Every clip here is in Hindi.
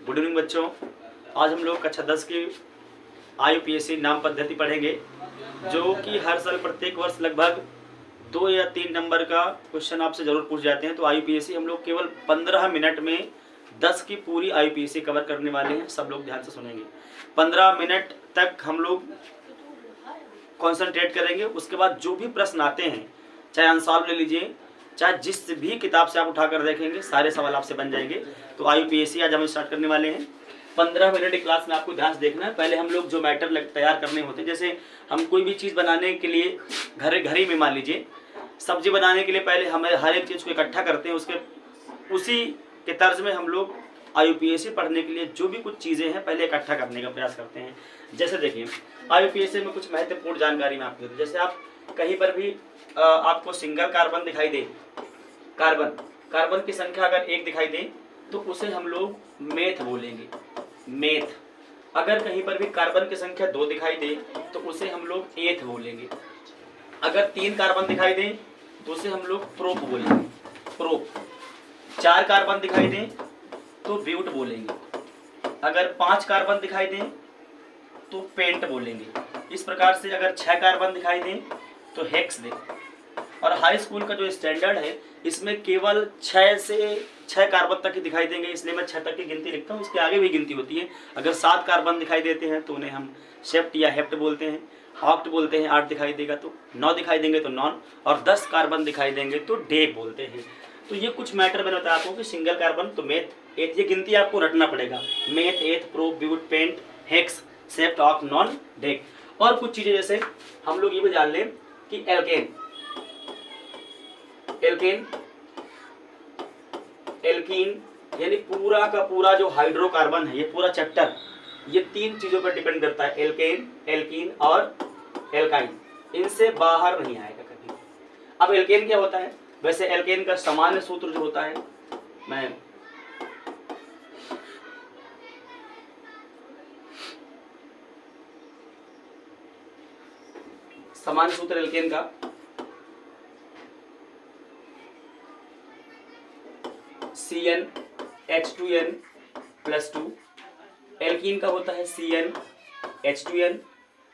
गुड इवनिंग बच्चों। आज हम लोग कक्षा 10 की IUPAC नाम पद्धति पढ़ेंगे, जो कि हर साल प्रत्येक वर्ष लगभग 2 या 3 नंबर का क्वेश्चन आपसे जरूर पूछ जाते हैं। तो IUPAC हम लोग केवल 15 मिनट में 10 की पूरी IUPAC कवर करने वाले हैं। सब लोग ध्यान से सुनेंगे। 15 मिनट तक हम लोग कॉन्सेंट्रेट करेंगे। उसके बाद जो भी प्रश्न आते हैं, चाहे आंसर ले लीजिए, चाहे जिस भी किताब से आप उठाकर देखेंगे, सारे सवाल आपसे बन जाएंगे। तो IUPAC आज हम स्टार्ट करने वाले हैं। 15 मिनट की क्लास में आपको ध्यान से देखना है। पहले हम लोग जो मैटर तैयार करने होते हैं, जैसे हम कोई भी चीज़ बनाने के लिए घर ही में मान लीजिए सब्जी बनाने के लिए पहले हमें हर एक चीज़ को इकट्ठा करते हैं। उसी के तर्ज में हम लोग IUPAC पढ़ने के लिए जो भी कुछ चीज़ें हैं पहले इकट्ठा करने का प्रयास करते हैं। जैसे देखिए, IUPAC में कुछ महत्वपूर्ण जानकारी मैं आपको देता हूँ। जैसे आप कहीं पर भी आपको सिंगल कार्बन दिखाई दे, कार्बन की संख्या अगर 1 दिखाई दे तो उसे हम लोग मेथ बोलेंगे, मेथ। अगर कहीं पर भी कार्बन की संख्या 2 दिखाई दे तो उसे हम लोग एथ बोलेंगे। अगर 3 कार्बन दिखाई दे तो उसे हम लोग प्रोप बोलेंगे, प्रोप। 4 कार्बन दिखाई दे तो ब्यूट बोलेंगे। अगर 5 कार्बन दिखाई दे तो पेंट बोलेंगे। इस प्रकार से अगर 6 कार्बन दिखाई दे तो हेक्स दे। और हाई स्कूल का जो स्टैंडर्ड है, इसमें केवल 6 कार्बन तक ही दिखाई देंगे, इसलिए मैं 6 तक की गिनती लिखता हूँ। इसके आगे भी गिनती होती है। अगर 7 कार्बन दिखाई देते हैं तो उन्हें हम शेप्ट या हेप्ट बोलते हैं, ऑक्ट बोलते हैं। 8 दिखाई देगा तो 9 दिखाई देंगे तो नॉन, और 10 कार्बन दिखाई देंगे तो डेक बोलते हैं। तो ये कुछ मैटर मैंने बताया आपको कि सिंगल कार्बन तो मेथ, एथ, ये गिनती आपको रटना पड़ेगा। Meth, eth, prop, but, pent, hex, hept, oct, non, dec. और कुछ चीजें जैसे हम लोग ये भी जान लें कि एल्केन, एल्कीन यानी पूरा का पूरा जो हाइड्रोकार्बन है, ये पूरा चैप्टर ये 3 चीजों पर डिपेंड करता है, एल्केन, एल्कीन और एल्काइन। इनसे बाहर नहीं आएगा कभी। अब एल्केन क्या होता है? वैसे एल्केन का सामान्य सूत्र जो होता है, मैं सामान्य सूत्र एल्केन का CnH2n+2, एल्कीन का होता है CnH2n,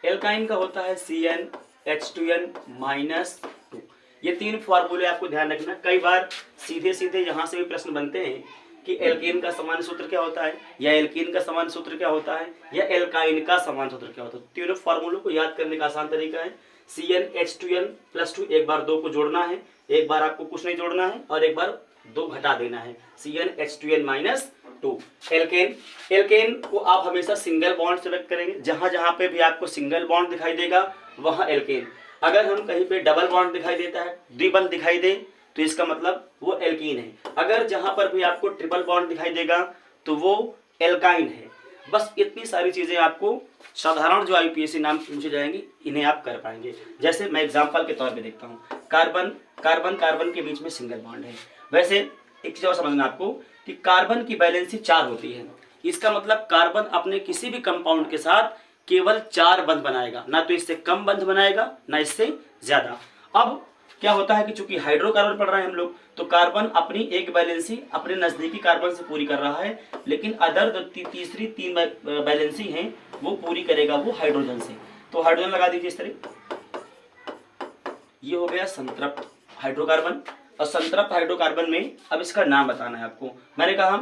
एल्काइन का होता है CnH2n-2। ये 3 फार्मूले आपको ध्यान रखना। कई बार सीधे सीधे यहाँ से भी प्रश्न बनते हैं कि एल्केन का सामान्य सूत्र क्या होता है, या एल्कीन का सामान्य सूत्र क्या होता है, या एल्काइन का सामान्य सूत्र क्या होता है। तीनों फार्मूलों को याद करने का आसान तरीका है CnH2n+2। एक बार 2 को जोड़ना है, एक बार आपको कुछ नहीं जोड़ना है, और एक बार 2 घटा देना है। CnH2n-2 एल्केन को आप हमेशा सिंगल बॉन्ड सेलेक्ट करेंगे। जहां जहां पे भी आपको सिंगल बॉन्ड दिखाई देगा वहां एल्केन। अगर हम कहीं पे डबल बॉन्ड दिखाई देता है, द्विबंध दिखाई दे, तो इसका मतलब वो एल्कीन है। अगर जहां पर भी आपको ट्रिपल बॉन्ड दिखाई देगा तो वो एल्काइन है। बस इतनी सारी चीजें आपको साधारण जो IUPAC नाम पूछे जाएंगे इन्हें आप कर पाएंगे। जैसे मैं एग्जांपल के तौर पे देखता हूँ, कार्बन के बीच में सिंगल बॉन्ड है। वैसे एक चीज और समझना आपको कि कार्बन की वैलेंसी 4 होती है। इसका मतलब कार्बन अपने किसी भी कंपाउंड के साथ केवल 4 बंध बनाएगा, ना तो इससे कम बंध बनाएगा ना इससे ज्यादा। अब क्या होता है कि चूंकि हाइड्रोकार्बन पढ़ रहे हैं हम लोग, तो कार्बन अपनी एक वैलेंसी अपने नजदीकी कार्बन से पूरी कर रहा है, लेकिन अदर तीसरी 3 वैलेंसी हैं वो पूरी करेगा वो हाइड्रोजन से। तो हाइड्रोजन लगा दीजिए इस तरह। ये हो गया संतृप्त हाइड्रोकार्बन। और संतृप्त हाइड्रोकार्बन में अब इसका नाम बताना है आपको। मैंने कहा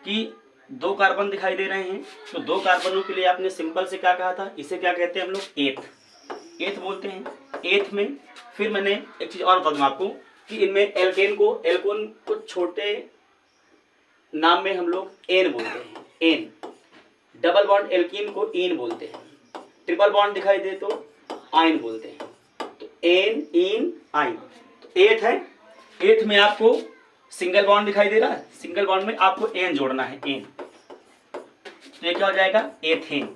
कि 2 कार्बन दिखाई दे रहे हैं, तो 2 कार्बनों के लिए आपने सिंपल से क्या कहा था, इसे क्या कहते हैं हम लोग, एथ, एथ बोलते हैं। एथ में फिर मैंने एक चीज और बता दूं आपको कि इनमें एल्केन को छोटे नाम में हम लोग एन बोलते हैं, एन। डबल बॉन्ड एल्कीन को इन बोलते हैं। ट्रिपल बॉन्ड दिखाई दे तो आइन बोलते हैं। तो एन, इन, आइन। तो एथ है, एथ में आपको सिंगल बॉन्ड दिखाई दे रहा है, सिंगल बॉन्ड में आपको एन जोड़ना है, एन। तो ये क्या हो जाएगा, एथेन।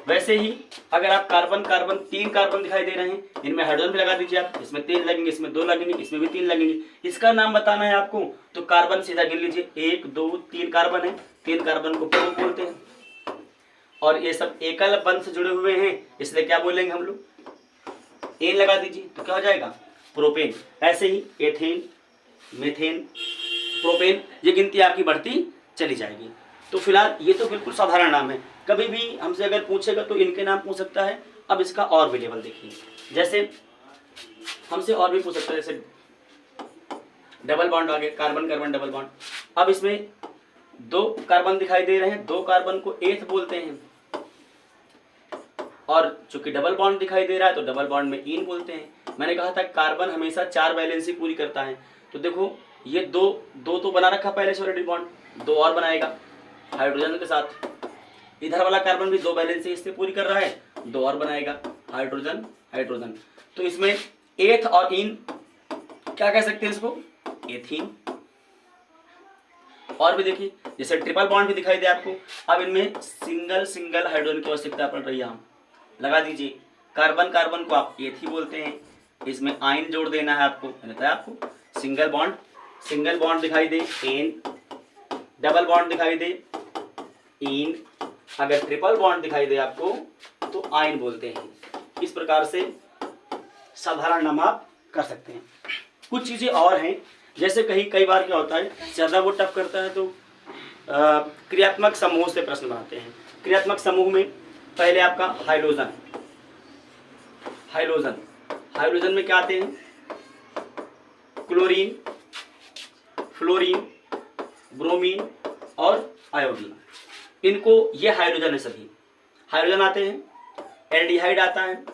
वैसे ही अगर आप कार्बन 3 कार्बन दिखाई दे रहे हैं, इनमें हाइड्रोजन भी लगा दीजिए आप। इसमें 3 लगेंगे, इसमें 2 लगेंगे, इसमें भी 3 लगेंगे। इसका नाम बताना है आपको, तो कार्बन सीधा गिन लीजिए, 1 2 3 कार्बन है, 3 कार्बन को प्रोप बोलते हैं। और ये सब एकल बंध से जुड़े हुए हैं, इसलिए क्या बोलेंगे हम लोग, एन लगा दीजिए, तो क्या हो जाएगा, प्रोपेन। ऐसे ही एथेन, मीथेन, प्रोपेन, ये गिनती आपकी बढ़ती चली जाएगी। तो फिलहाल ये तो बिल्कुल साधारण नाम है, कभी भी हमसे अगर पूछेगा तो इनके नाम पूछ सकता है। अब इसका और भी लेवल देखिए, जैसे हमसे और भी पूछ सकता है, जैसे डबल बॉन्ड आ गया, कार्बन कार्बन डबल बॉन्ड। अब इसमें 2 कार्बन दिखाई दे रहे हैं, 2 कार्बन को एथ बोलते हैं, और चूंकि डबल बॉन्ड दिखाई दे रहा है तो डबल बॉन्ड में इन बोलते हैं। मैंने कहा था कार्बन हमेशा 4 वैलेंसी पूरी करता है, तो देखो ये दो तो बना रखा पहले से ऑलरेडी बॉन्ड, 2 और बनाएगा हाइड्रोजन के साथ। इधर वाला कार्बन भी 2 वैलेंसी इससे पूरी कर रहा है, 2 और बनाएगा हाइड्रोजन हाइड्रोजन। तो इसमें एथ और इन क्या कह सकते हैं इसको, एथीन। और भी देखिए जैसे ट्रिपल बॉन्ड भी दिखाई दे आपको। अब इनमें सिंगल सिंगल हाइड्रोजन की आवश्यकता पड़ रही है, हम लगा दीजिए। कार्बन कार्बन को आप एथी बोलते हैं, इसमें आयन जोड़ देना है आपको, मैंने बताया आपको। सिंगल बॉन्ड दिखाई दे एन, डबल बॉन्ड दिखाई दे इन, अगर ट्रिपल बॉन्ड दिखाई दे आपको तो आयन बोलते हैं। इस प्रकार से साधारण नाम आप कर सकते हैं। कुछ चीजें और हैं, जैसे कई बार क्या होता है, ज्यादा वो टफ करता है तो क्रियात्मक समूह से प्रश्न बनाते हैं। क्रियात्मक समूह में पहले आपका हाइड्रोजन में क्या आते हैं, क्लोरीन, फ्लोरीन, ब्रोमीन और आयोडीन। इनको ये हाइड्रोजन है, सभी हाइड्रोजन आते हैं। एल्डिहाइड आता है,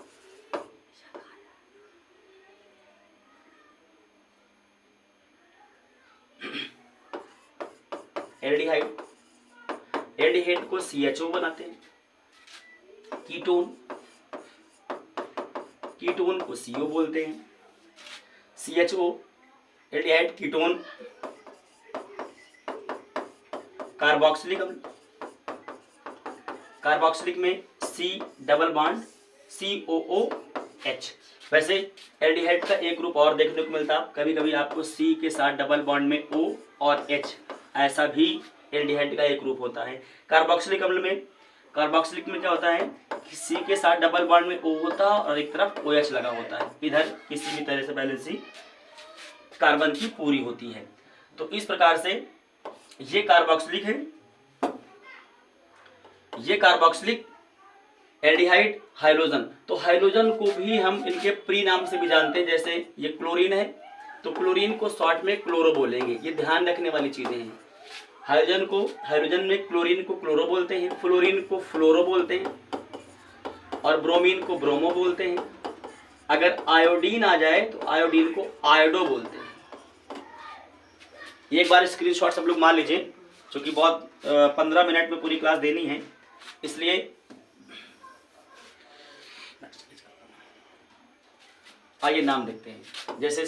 एल्डिहाइड को CHO बनाते हैं। कीटोन को CO बोलते हैं। CHO aldehyde ketone. कार्बोक्सिलिक में C डबल बॉन्ड COOH। वैसे एल्डिहाइड का एक ग्रुप और देखने को मिलता है, कभी कभी आपको C के साथ डबल बॉन्ड में O और H, ऐसा भी एल्डिहाइड का एक ग्रुप होता है। कार्बोक्सिलिक में क्या होता है कि C के साथ डबल बॉन्ड में O होता है और एक तरफ OH लगा होता है, इधर किसी भी तरह से बैलेंसी कार्बन की पूरी होती है। तो इस प्रकार से ये कार्बोक्सिलिक है, ये कार्बोक्सिलिक, एल्डिहाइड, हाइड्रोजन। तो हाइड्रोजन को भी हम इनके प्री नाम से भी जानते हैं, जैसे ये क्लोरीन है तो क्लोरीन को शॉर्ट में क्लोरो बोलेंगे, ये ध्यान रखने वाली चीजें हैं। हाइड्रोजन में क्लोरीन को क्लोरो बोलते हैं, फ्लोरीन को फ्लोरो बोलते हैं और ब्रोमीन को ब्रोमो बोलते हैं। अगर आयोडीन आ जाए तो आयोडीन को आयोडो बोलते हैं। एक बार स्क्रीनशॉट सब लोग मान लीजिए, क्योंकि बहुत 15 मिनट में पूरी क्लास देनी है, इसलिए आइए नाम देखते हैं। जैसे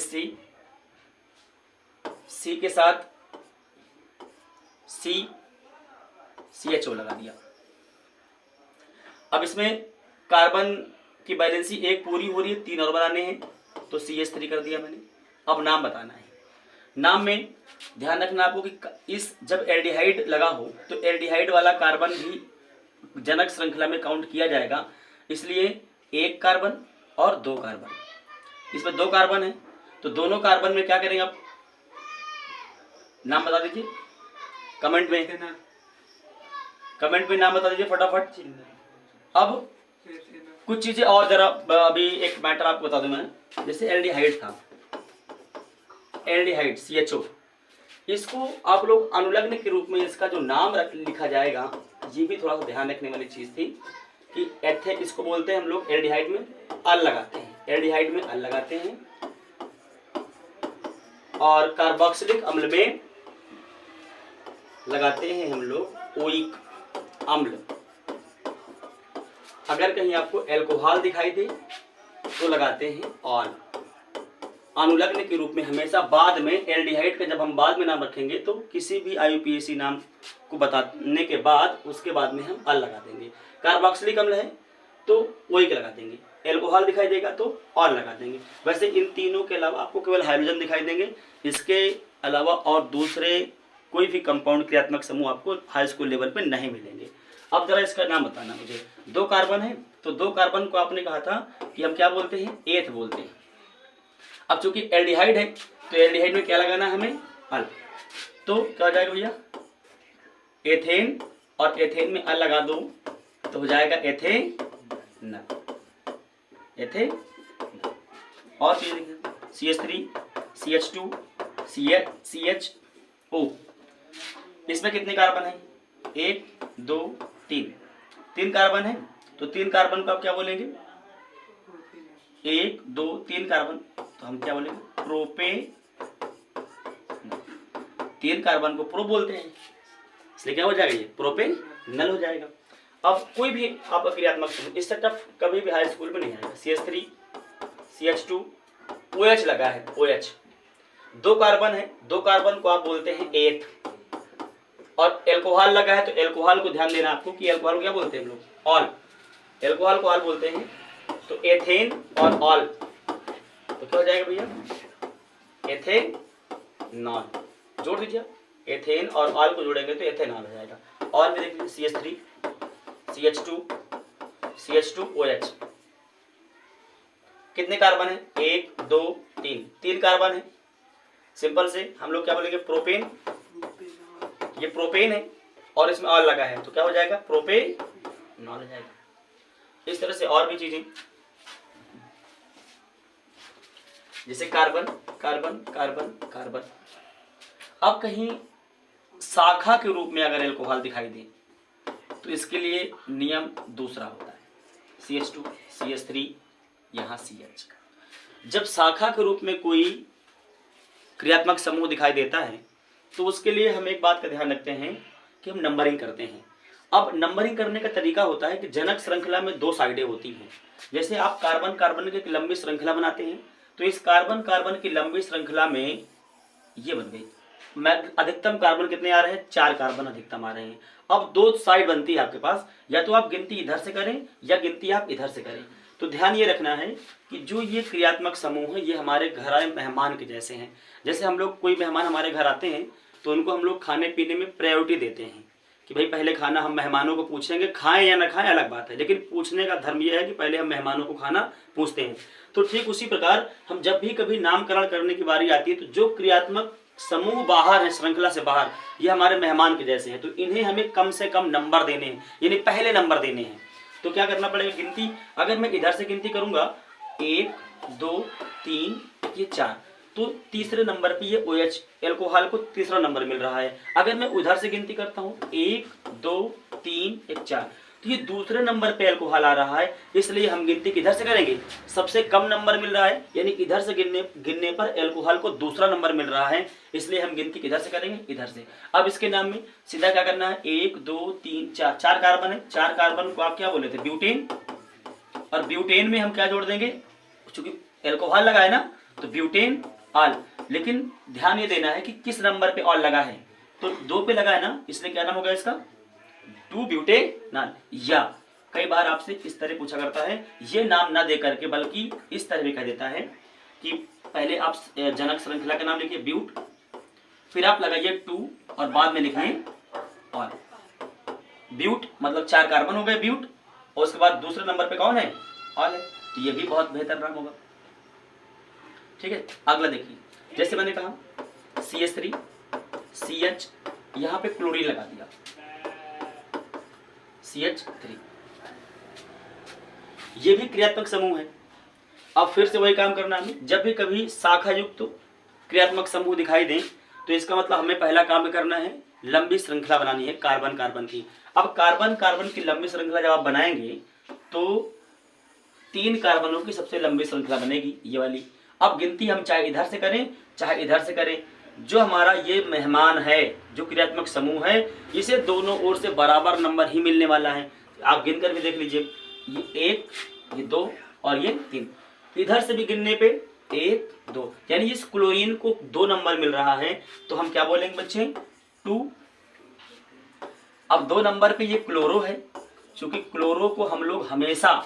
सी के साथ CHO लगा दिया। अब इसमें कार्बन की बैलेंसी 1 पूरी हो रही है, 3 और बनाने हैं, तो CH3 कर दिया मैंने। अब नाम बताना है। नाम में ध्यान रखना आपको कि इस जब एल्डिहाइड लगा हो तो एल्डिहाइड वाला कार्बन भी जनक श्रृंखला में काउंट किया जाएगा, इसलिए 1 कार्बन और 2 कार्बन। इसमें 2 कार्बन है तो दोनों कार्बन में क्या करेंगे आप, नाम बता दीजिए कमेंट में नाम बता दीजिए फटाफट। अब कुछ चीजें और जरा अभी एक मैटर आपको बता दूं मैं, जैसे एल्डिहाइड था, एल्डिहाइड CHO, इसको आप लोग अनुलग्न के रूप में इसका जो नाम लिखा जाएगा, ये भी थोड़ा सा ध्यान रखने वाली चीज थी कि एथे इसको बोलते हैं हम लोग, एल्डिहाइड में अल लगाते हैं, एल्डिहाइड में अल लगाते हैं, और कार्बोक्सिलिक अम्ल में लगाते हैं हम लोग ओइक अम्ल। अगर कहीं आपको एल्कोहल दिखाई दे तो लगाते हैं ऑल। अनुलग्न के रूप में हमेशा बाद में एल्डिहाइड का जब हम बाद में नाम रखेंगे तो किसी भी IUPAC नाम को बताने के बाद उसके बाद में हम अल लगा देंगे। कार्बोक्सिलिक अम्ल है तो ओइक लगा देंगे, एल्कोहल दिखाई देगा तो ऑल लगा देंगे। वैसे इन तीनों के अलावा आपको केवल हाइड्रोजन दिखाई देंगे, इसके अलावा और दूसरे कोई भी कंपाउंड क्रियात्मक समूह आपको हाई स्कूल लेवल पे नहीं मिलेंगे। अब जरा इसका नाम बताना मुझे। 2 कार्बन है तो 2 कार्बन को आपने कहा था कि हम क्या बोलते हैं, एथ बोलते हैं। अब चूंकि एल्डिहाइड है तो एल्डिहाइड में क्या लगाना है हमें, अल, तो क्या हो जाएगा भैया एथेन और एथेन में अ लगा दो तो हो जाएगा एथेनॉल। एथेनॉल और CH3 CH2 CHO। इसमें कितने कार्बन है? 1 2 3, 3 कार्बन है। तो 3 कार्बन को आप क्या बोलेंगे? 1 2 3 कार्बन, तो हम क्या बोलेंगे? प्रोपेनॉल। 3 कार्बन को प्रो बोलते हैं, इसलिए क्या हो जाएगा? ये प्रोपेनॉल हो जाएगा। अब कोई भी आपका क्रियात्मक समूह इससे टफ कभी भी हाई स्कूल में नहीं आएगा। CH3 CH2 OH लगा है, OH 2 कार्बन है, 2 कार्बन को आप बोलते हैं एथ। और एल्कोहल लगा है तो एल्कोहल को ध्यान देना आपको कि एल्कोहल को क्या बोलते हैं हम लोग? ऑल। एल्कोहल को ऑल बोलते हैं। तो एथेन और ऑल तो क्या हो जाएगा भैया? एथेनॉल। जोड़ दीजिए, एथेन और ऑल को जोड़ेंगे तो एथेनॉल हो जाएगा। और भी देख लीजिए CH3 CH2 CH2 OH कितने कार्बन है? 1 2 3, 3 कार्बन है। सिंपल से हम लोग क्या बोलेंगे? प्रोपेन। ये प्रोपेन है और इसमें ऑल लगा है तो क्या हो जाएगा? प्रोपेनॉल हो जाएगा। इस तरह से और भी चीजें जैसे कार्बन कार्बन कार्बन कार्बन। अब कहीं शाखा के रूप में अगर एल्कोहल दिखाई दे तो इसके लिए नियम दूसरा होता है। CH2 CH3 यहाँ CH का। जब शाखा के रूप में कोई क्रियात्मक समूह दिखाई देता है तो उसके लिए हम एक बात का ध्यान रखते हैं कि हम नंबरिंग करते हैं। अब नंबरिंग करने का तरीका होता है कि जनक श्रृंखला में 2 साइडें होती हैं। जैसे आप कार्बन कार्बन की एक लंबी श्रृंखला बनाते हैं तो इस कार्बन कार्बन की लंबी श्रृंखला में ये बन गई। अधिकतम कार्बन कितने आ रहे हैं? 4 कार्बन अधिकतम आ रहे हैं। अब 2 साइड बनती है आपके पास, या तो आप गिनती इधर से करें या गिनती आप इधर से करें। तो ध्यान ये रखना है कि जो ये क्रियात्मक समूह है ये हमारे घर आए मेहमान के जैसे हैं। जैसे हम लोग कोई मेहमान हमारे घर आते हैं तो उनको हम लोग खाने पीने में प्रायोरिटी देते हैं कि भाई पहले खाना हम मेहमानों को पूछेंगे, खाएं या ना खाएं अलग बात है, लेकिन पूछने का धर्म यह है कि पहले हम मेहमानों को खाना पूछते हैं। तो ठीक उसी प्रकार हम जब भी कभी नामकरण करने की बारी आती है तो जो क्रियात्मक समूह बाहर है, श्रृंखला से बाहर, ये हमारे मेहमान के जैसे हैं। तो इन्हें हमें कम से कम नंबर देने हैं, यानी पहले नंबर देने हैं। तो क्या करना पड़ेगा? गिनती अगर मैं इधर से गिनती करूंगा 1 2 3 ये 4, तो तीसरे नंबर पे ये OH एल्कोहल को तीसरा नंबर मिल रहा है। अगर मैं उधर से गिनती करता हूँ 1 2 3 1 4, तो ये दूसरे नंबर पे एल्कोहल आ रहा है, इसलिए हम गिनती किधर से करेंगे? सबसे कम नंबर मिल रहा है, यानी इधर से गिनने पर एल्कोहल को दूसरा नंबर मिल रहा है, इसलिए हम गिनती किधर से करेंगे? इधर से। अब इसके नाम में सीधा क्या करना है? 1 2 3 4, 4 कार्बन है। 4 कार्बन को आप क्या बोले थे? ब्यूटेन। और ब्यूटेन में हम क्या जोड़ देंगे? चूंकि एल्कोहल लगा है ना तो ब्यूटेन ऑल। लेकिन ध्यान ये देना है कि किस नंबर पे ऑल लगा है। तो 2 पे लगा है ना, इसलिए क्या नाम होगा इसका? 2 ब्यूटेनॉल। या कई बार आपसे इस तरह पूछा करता है, ये नाम ना दे करके बल्कि इस तरह भी कह देता है कि पहले आप जनक श्रृंखला का नाम लिखिए ब्यूट, फिर आप लगाइए 2 और बाद में लिखिए ऑल। ब्यूट मतलब 4 कार्बन हो गए ब्यूट, और उसके बाद दूसरे नंबर पे कौन है? ऑल है। तो ये भी बहुत बेहतर नाम होगा। ठीक है, अगला देखिए, जैसे मैंने कहा CH3 CH, यहां पे क्लोरीन लगा दिया CH3, ये भी क्रियात्मक समूह है। अब फिर से वही काम करना है, जब भी कभी शाखा युक्त क्रियात्मक समूह दिखाई दें तो इसका मतलब हमें पहला काम करना है, लंबी श्रृंखला बनानी है कार्बन कार्बन की। अब कार्बन कार्बन की लंबी श्रृंखला जब आप बनाएंगे तो 3 कार्बनों की सबसे लंबी श्रृंखला बनेगी, ये वाली। अब गिनती हम चाहे इधर से करें चाहे इधर से करें, जो हमारा ये मेहमान है, जो क्रियात्मक समूह है, इसे दोनों ओर से बराबर नंबर ही मिलने वाला है। आप गिनकर भी देख लीजिए, ये 1 ये 2 और ये 3। इधर से भी गिनने पे 1 2, यानी इस क्लोरीन को 2 नंबर मिल रहा है, तो हम क्या बोलेंगे बच्चे? 2। अब 2 नंबर पे ये क्लोरो है, क्योंकि क्लोरो को हम लोग हमेशा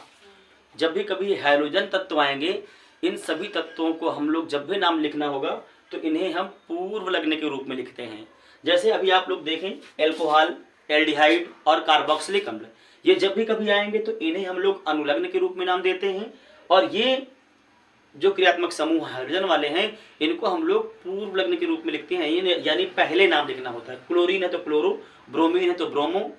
जब भी कभी हाइड्रोजन तत्व आएंगे, इन सभी तत्वों को हम लोग जब भी नाम लिखना होगा तो इन्हें हम पूर्व लग्न के रूप में लिखते हैं। जैसे अभी आप लोग देखें एल्कोहल, एल्डिहाइड और कार्बोक्सिलिक अम्ल, ये जब भी कभी आएंगे तो इन्हें हम लोग अनुलग्न के रूप में नाम देते हैं। और ये जो क्रियात्मक समूह हाइड्रोजन वाले हैं इनको हम लोग पूर्व लग्न के रूप में लिखते हैं, यानी पहले नाम लिखना होता है। क्लोरीन है तो क्लोरो, ब्रोमीन है तो ब्रोमो,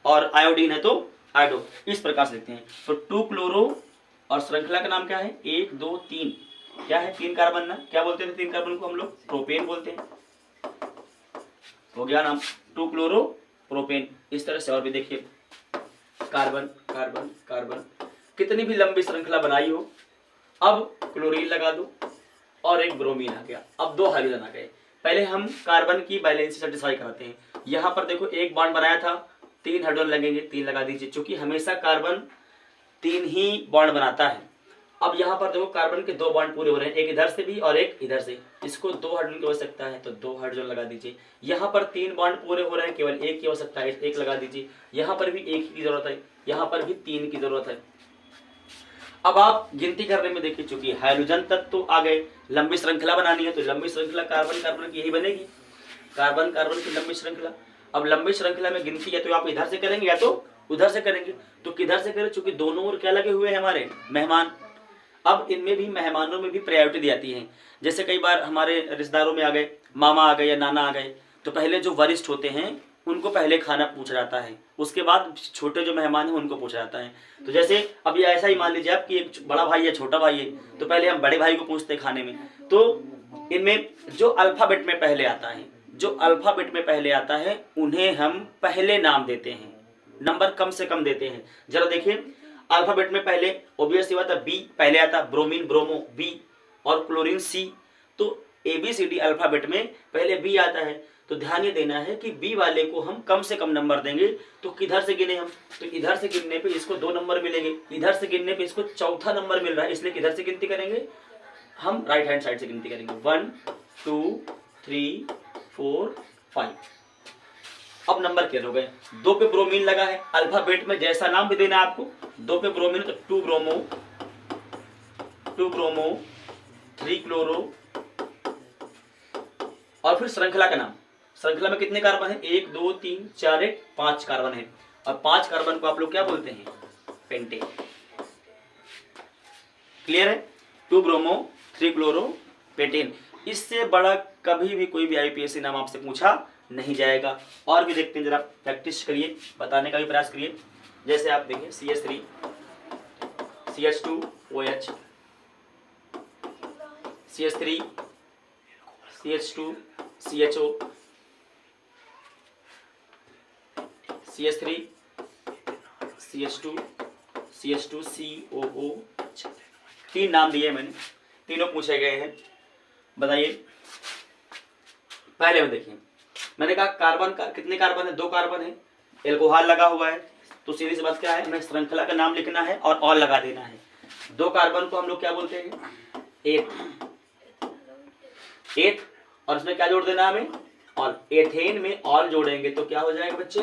और आयोडीन है तो आयोडो, इस प्रकार से लिखते हैं। तो 2 क्लोरो और श्रृंखला का नाम क्या है? 1 2 3, क्या है? 3 कार्बन ना, क्या बोलते थे 3 कार्बन को हम लोग? प्रोपेन बोलते हैं। हो गया नाम 2 क्लोरो प्रोपेन। इस तरह से और भी देखिए, कार्बन कार्बन कार्बन, कितनी भी लंबी श्रृंखला बनाई हो, अब क्लोरीन लगा दो और एक ब्रोमीन आ गया, अब 2 हाइड्रोजन आ गए। पहले हम कार्बन की वैलेंसी सेटिस्फाई कराते हैं। यहाँ पर देखो एक बॉन्ड बनाया था, 3 हाइड्रोजन लगेंगे, 3 लगा दीजिए, क्योंकि हमेशा कार्बन 3 ही बॉन्ड बनाता है। अब यहाँ पर देखो कार्बन के 2 बॉन्ड पूरे हो रहे हैं, एक इधर से भी और एक इधर से, इसको 2 हाइड्रोजन की आवश्यकता है तो 2 हाइड्रोजन लगा दीजिए। यहाँ पर 3 बॉन्ड पूरे हो रहे हैं, केवल एक की आवश्यकता है, 1 लगा दीजिए। यहाँ पर भी 1 की जरूरत है, यहाँ पर भी 3 की जरूरत है। अब आप गिनती करने में देखिए, चूंकि हाइड्रोजन तक तो आ गए, लंबी श्रृंखला बनानी है तो लंबी श्रृंखला कार्बन कार्बन की यही बनेगी, कार्बन कार्बन की लंबी श्रृंखला। अब लंबी श्रृंखला में गिनती या तो आप इधर से करेंगे या तो उधर से करेंगे, तो किधर से करें? चूंकि दोनों ओर क्या लगे हुए हैं हमारे? मेहमान। अब इनमें भी, मेहमानों में भी प्रायोरिटी दी जाती है। जैसे कई बार हमारे रिश्तेदारों में आ गए, मामा आ गए या नाना आ गए, तो पहले जो वरिष्ठ होते हैं उनको पहले खाना पूछा जाता है, उसके बाद छोटे जो मेहमान हैं उनको पूछा जाता है। तो जैसे अब ये ऐसा ही मान लीजिए आप कि एक बड़ा भाई है, छोटा भाई है, तो पहले हम बड़े भाई को पूछते हैं खाने में। तो इनमें जो अल्फाबेट में पहले आता है, जो अल्फाबेट में पहले आता है उन्हें हम पहले नाम देते हैं, नंबर कम से कम देते हैं। जरा देखिए, अल्फाबेट में पहले ऑब्वियस बात है बी पहले आता, ब्रोमीन ब्रोमो बी, और क्लोरीन सी। तो ABCD अल्फाबेट में पहले बी आता है, तो ध्यान ये देना है कि बी वाले को हम कम से कम नंबर देंगे। तो किधर से गिने हम? तो इधर से गिनने पे इसको 2 नंबर मिलेंगे, इधर से गिनने पे इसको चौथा नंबर मिल रहा है, इसलिए किधर से गिनती करेंगे? हम राइट हैंड साइड से गिनती करेंगे, 1 2 3 4 5। अब नंबर क्या हो गए? 2 पे ब्रोमीन लगा है, अल्फाबेट में जैसा नाम भी देना है आपको। 2 पे ब्रोमीन तो 2 ब्रोमो 3 क्लोरो, और फिर श्रृंखला का नाम। श्रृंखला में कितने कार्बन है? 1 2 3 4 1 5 कार्बन है, और 5 कार्बन को आप लोग क्या बोलते हैं? पेंटेन। क्लियर है? 2 ब्रोमो 3 क्लोरो पेंटेन। इससे बड़ा कभी भी कोई भी IUPAC नाम आपसे पूछा नहीं जाएगा। और भी देखते हैं, जरा प्रैक्टिस करिए, बताने का भी प्रयास करिए। जैसे आप देखिए, CH3 CH2OH, CH3 CH2 CHO, CH3 CH2 CH2 COO। 3 नाम दिए मैंने, तीनों पूछे गए हैं। बताइए, पहले में देखिए, मैंने कहा कार्बन का कितने कार्बन है? 2 कार्बन है, एल्कोहल लगा हुआ है, तो सीधी सी बात क्या है, हमें श्रृंखला का नाम लिखना है और लगा देना है। 2 कार्बन को हम लोग क्या बोलते हैं? एथ, और इसमें क्या जोड़ देना हमें? और एथेन में ऑल जोड़ेंगे तो क्या हो जाएगा बच्चे?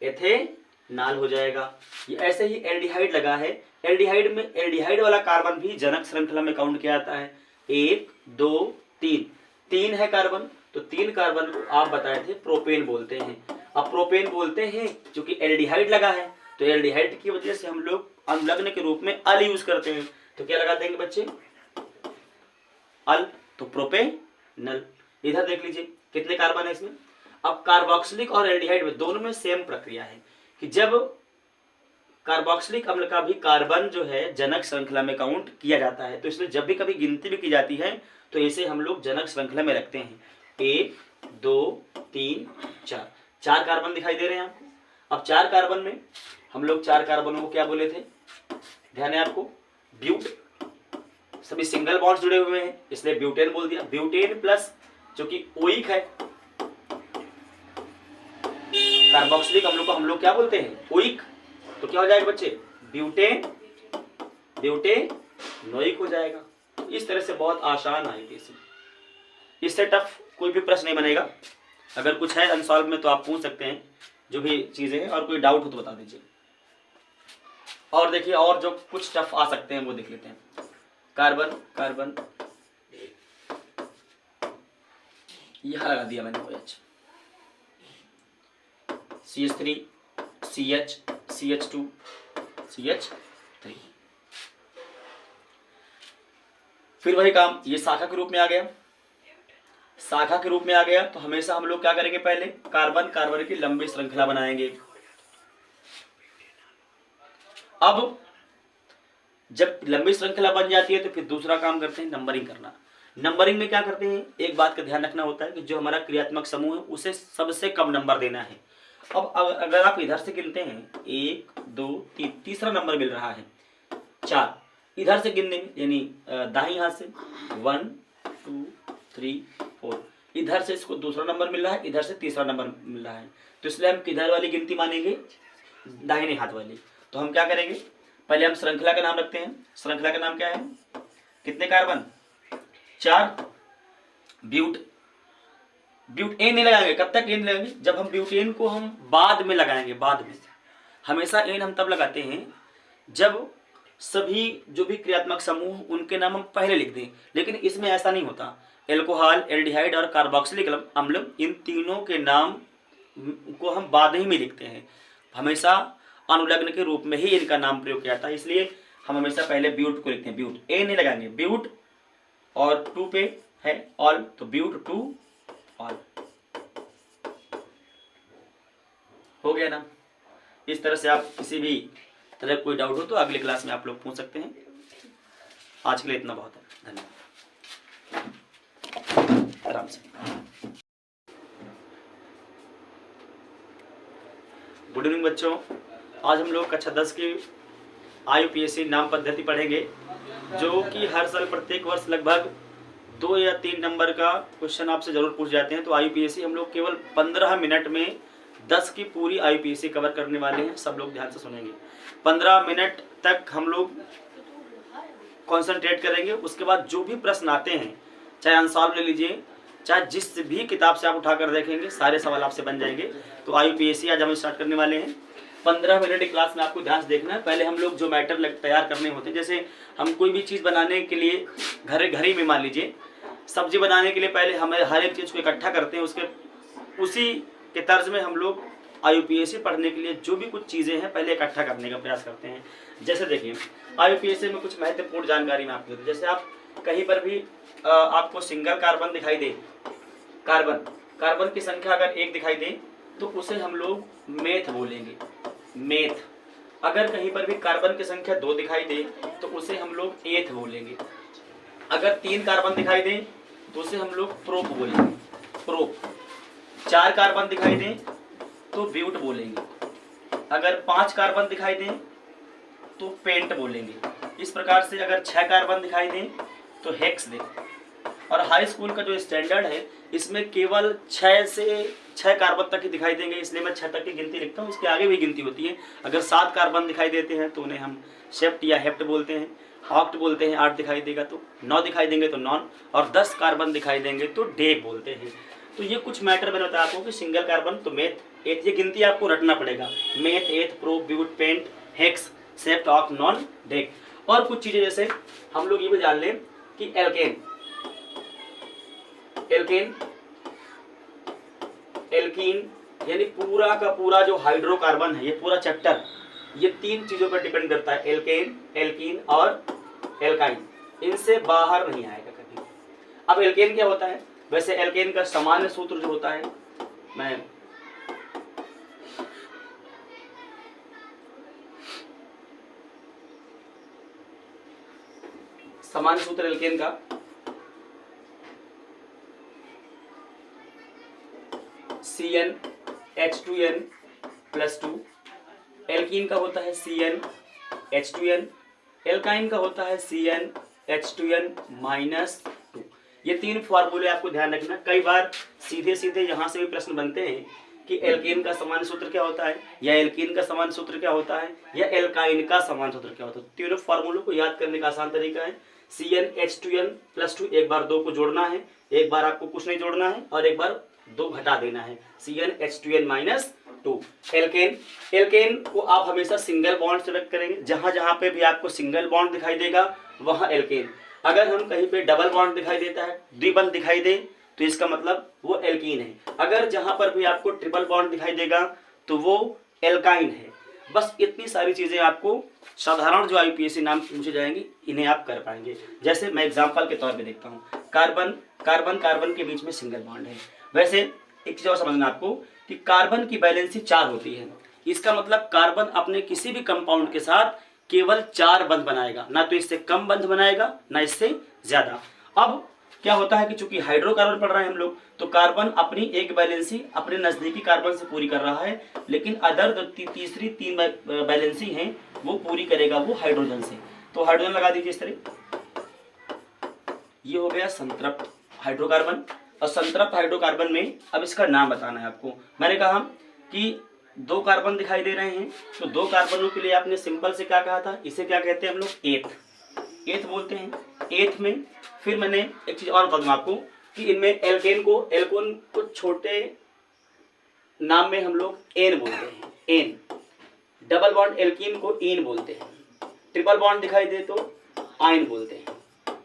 एथेनॉल हो जाएगा। ये ऐसे ही एल्डिहाइड लगा है, एल्डिहाइड में एल्डिहाइड वाला कार्बन भी जनक श्रृंखला में काउंट किया जाता है। 1 2 3, 3 है कार्बन, तो 3 कार्बन को आप बताए थे प्रोपेन बोलते हैं। अब प्रोपेन बोलते हैं क्योंकि एल्डिहाइड लगा है, तो एल्डिहाइड की वजह से हम लोग अनुलग्न के रूप में अल यूज करते हैं, तो क्या लगा देंगे बच्चे? अल, तो प्रोपेनल। इधर देख लीजिए कितने कार्बन है इसमें। अब कार्बोक्सिलिक और एल्डिहाइड में दोनों में सेम प्रक्रिया है कि जब कार्बोक्सिलिक अम्ल का भी कार्बन जो है जनक श्रृंखला में काउंट किया जाता है, तो इसलिए जब भी कभी गिनती भी की जाती है तो इसे हम लोग जनक श्रृंखला में रखते हैं। 1 2 3 4, 4 कार्बन दिखाई दे रहे हैं आपको। अब 4 कार्बन में हम लोग 4 कार्बनों को क्या बोले थे? ध्यान है आपको? ब्यूट, सभी सिंगल बॉन्ड्स जुड़े हुए हैं इसलिए ब्यूटेन बोल दिया। ब्यूटेन प्लस जो कि ओइक है, कार्बोक्सिलिक अम्लों को हम लोग क्या बोलते हैं? ओइक, तो क्या हो जाएगा बच्चे? ब्यूटेन ब्यूटेनोइक हो जाएगा। इस तरह से बहुत आसान आई थी, इससे टफ कोई भी प्रश्न नहीं बनेगा। अगर कुछ है अनसॉल्व में तो आप पूछ सकते हैं, जो भी चीजें हैं, और कोई डाउट हो तो बता दीजिए। और देखिए, और जो कुछ टफ आ सकते हैं वो देख लेते हैं। कार्बन कार्बन यहां लगा दिया मैंने OH, CH3 CH CH2 CH3। फिर वही काम ये शाखा के रूप में आ गया, शाखा के रूप में आ गया तो हमेशा हम लोग क्या करेंगे, पहले कार्बन कार्बन की लंबी श्रृंखला बनाएंगे। अब जब लंबी श्रृंखला बन जाती है तो फिर दूसरा काम करते हैं नंबरिंग करना। नंबरिंग में क्या करते हैं, एक बात का ध्यान रखना होता है कि जो हमारा क्रियात्मक समूह है उसे सबसे कम नंबर देना है। अब अगर आप इधर से गिनते हैं 1 2 3, तीसरा नंबर मिल रहा है 4, इधर से गिनने में यानी दाहिने हाथ से 1 2 3 4, इधर से इसको दूसरा नंबर मिल रहा है, इधर से तीसरा नंबर मिल रहा है, तो इसलिए हम किधर वाली गिनती मानेंगे, दाहिने हाथ वाली। तो हम क्या करेंगे, पहले हम श्रृंखला का नाम रखते हैं। श्रृंखला का नाम क्या है, कितने कार्बन, 4। ब्यूटेन नहीं लगाएंगे, कब तक एन लगाएंगे, जब हम ब्यूटेन को हम बाद में लगाएंगे, बाद में। हमेशा एन हम तब लगाते हैं जब सभी जो भी क्रियात्मक समूह उनके नाम हम पहले लिख दें, लेकिन इसमें ऐसा नहीं होता। एल्कोहल, एल्डिहाइड और कार्बोक्सिलिक अम्ल, इन तीनों के नाम को हम बाद ही में लिखते हैं। हमेशा अनुलग्न के रूप में ही इनका नाम प्रयोग किया जाता है, इसलिए हम हमेशा पहले ब्यूट को लिखते हैं। ब्यूट ए नहीं लगाएंगे, ब्यूट और 2 पे है ऑल, तो ब्यूट 2 ऑल हो गया ना। इस तरह से आप किसी भी तरह कोई डाउट हो तो अगली क्लास में आप लोग पूछ सकते हैं। आज के लिए इतना बहुत है, धन्यवाद। आराम से। गुड इवनिंग बच्चों, आज हम लोग कक्षा 10 की IUPAC नाम पद्धति पढ़ेंगे, जो कि हर साल प्रत्येक वर्ष लगभग 2 या 3 नंबर का क्वेश्चन आपसे जरूर पूछ जाते हैं। तो IUPAC हम लोग केवल 15 मिनट में 10 की पूरी IUPAC कवर करने वाले हैं। सब लोग ध्यान से सुनेंगे। 15 मिनट तक हम लोग कॉन्सेंट्रेट करेंगे। उसके बाद जो भी प्रश्न आते हैं, चाहे अनसॉल्व ले लीजिए, चाहे जिस भी किताब से आप उठाकर देखेंगे, सारे सवाल आपसे बन जाएंगे। तो IUPAC आज हम स्टार्ट करने वाले हैं। 15 मिनट की क्लास में आपको ध्यान से देखना है। पहले हम लोग जो मैटर तैयार करने होते हैं, जैसे हम कोई भी चीज़ बनाने के लिए घर ही में मान लीजिए सब्जी बनाने के लिए पहले हमें हर एक चीज़ को इकट्ठा करते हैं, उसी के तर्ज में हम लोग IUPAC पढ़ने के लिए जो भी कुछ चीज़ें हैं पहले इकट्ठा करने का प्रयास करते हैं। जैसे देखिए IUPAC में कुछ महत्वपूर्ण जानकारी मैं आपको देती हूँ। जैसे आप कहीं पर भी आपको सिंगल कार्बन दिखाई दे, कार्बन की संख्या अगर 1 दिखाई दे तो उसे हम लोग मेथ बोलेंगे, मेथ। अगर कहीं पर भी कार्बन की संख्या 2 दिखाई दे तो उसे हम लोग एथ बोलेंगे। अगर 3 कार्बन दिखाई दे तो उसे हम लोग प्रोप बोलेंगे, प्रोप। 4 कार्बन दिखाई दे तो ब्यूट बोलेंगे। अगर 5 कार्बन दिखाई दे तो पेंट बोलेंगे। इस प्रकार से अगर 6 कार्बन दिखाई दे तो हेक्स दे। और हाई स्कूल का जो स्टैंडर्ड है इसमें केवल 6 कार्बन तक ही दिखाई देंगे, इसलिए मैं 6 तक की गिनती लिखता हूँ। इसके आगे भी गिनती होती है। अगर 7 कार्बन दिखाई देते हैं तो उन्हें हम शेप्ट या हेप्ट बोलते हैं, ऑक्ट बोलते हैं। 8 दिखाई देगा तो 9 दिखाई देंगे तो नॉन, और 10 कार्बन दिखाई देंगे तो डे बोलते हैं। तो ये कुछ मैटर मैंने बताया आपको कि सिंगल कार्बन तो मेथ, एथ, ये गिनती आपको रटना पड़ेगा। Meth, eth, prop, but, pent, hex, hept, oct, non, dec. और कुछ चीजें जैसे हम लोग ये भी जान लें कि एल्कीन यानी पूरा का पूरा जो हाइड्रोकार्बन है, ये पूरा चैप्टर ये 3 चीजों पर डिपेंड करता है, एल्कीन और एल्काइन। इनसे बाहर नहीं आएगा कभी। अब एल्केन क्या होता है, वैसे एल्केन का सामान्य सूत्र जो होता है, मैं सामान्य सूत्र एल्केन का CnH2n+2, एल्कीन का होता है CnH2n, एल्काइन का होता है CnH2n-2। ये 3 फार्मूले आपको ध्यान रखना। कई बार सीधे सीधे यहाँ से भी प्रश्न बनते हैं कि एल्केन का सामान्य सूत्र क्या होता है, या एल्कीन का सामान्य सूत्र क्या होता है, या एल्काइन का सामान्य सूत्र क्या होता है। तीनों फार्मूलों को याद करने का आसान तरीका है CnH2n+2, एक बार 2 को जोड़ना है, एक बार आपको कुछ नहीं जोड़ना है, और एक बार 2 घटा देना है, CnH2n-2। एल्केन को आप हमेशा सिंगल बॉन्ड से व्यक्त करेंगे। जहां जहां पे भी आपको सिंगल बॉन्ड दिखाई देगा वहां एल्केन। अगर हम कहीं पे डबल बॉन्ड दिखाई देता है, द्विबंध दिखाई दे, तो इसका मतलब वो एल्कीन है। अगर जहां पर भी आपको ट्रिपल बॉन्ड दिखाई देगा तो वो एल्काइन है। बस इतनी सारी चीज़ें आपको साधारण जो IUPAC नाम पूछे जाएंगे इन्हें आप कर पाएंगे। जैसे मैं एग्जाम्पल के तौर पे देखता हूँ, कार्बन कार्बन कार्बन के बीच में सिंगल बॉन्ड है। वैसे एक चीज़ और समझना आपको कि कार्बन की वैलेंसी 4 होती है। इसका मतलब कार्बन अपने किसी भी कंपाउंड के साथ केवल 4 बंध बनाएगा, ना तो इससे कम बंध बनाएगा ना इससे ज़्यादा। अब क्या होता है कि चूंकि हाइड्रोकार्बन पढ़ रहे हैं हम लोग, तो कार्बन अपनी एक बैलेंसी अपने नजदीकी कार्बन से पूरी कर रहा है, लेकिन अदर तीसरी 3 बैलेंसी हैं वो पूरी करेगा वो हाइड्रोजन से। तो हाइड्रोजन लगा दीजिए इस तरह। ये हो गया संतृप्त हाइड्रोकार्बन। और संतृप्त हाइड्रोकार्बन में अब इसका नाम बताना है आपको। मैंने कहा कि 2 कार्बन दिखाई दे रहे हैं, तो 2 कार्बनों के लिए आपने सिंपल से क्या कहा था, इसे क्या कहते हैं हम लोग, एथ बोलते हैं। एथ में फिर मैंने एक चीज और बता दूं आपको कि इनमें एल्केन को छोटे नाम में हम लोग एन बोलते हैं, एन। डबल बॉन्ड एल्कीन को इन बोलते हैं। ट्रिपल बॉन्ड दिखाई दे तो आइन बोलते हैं।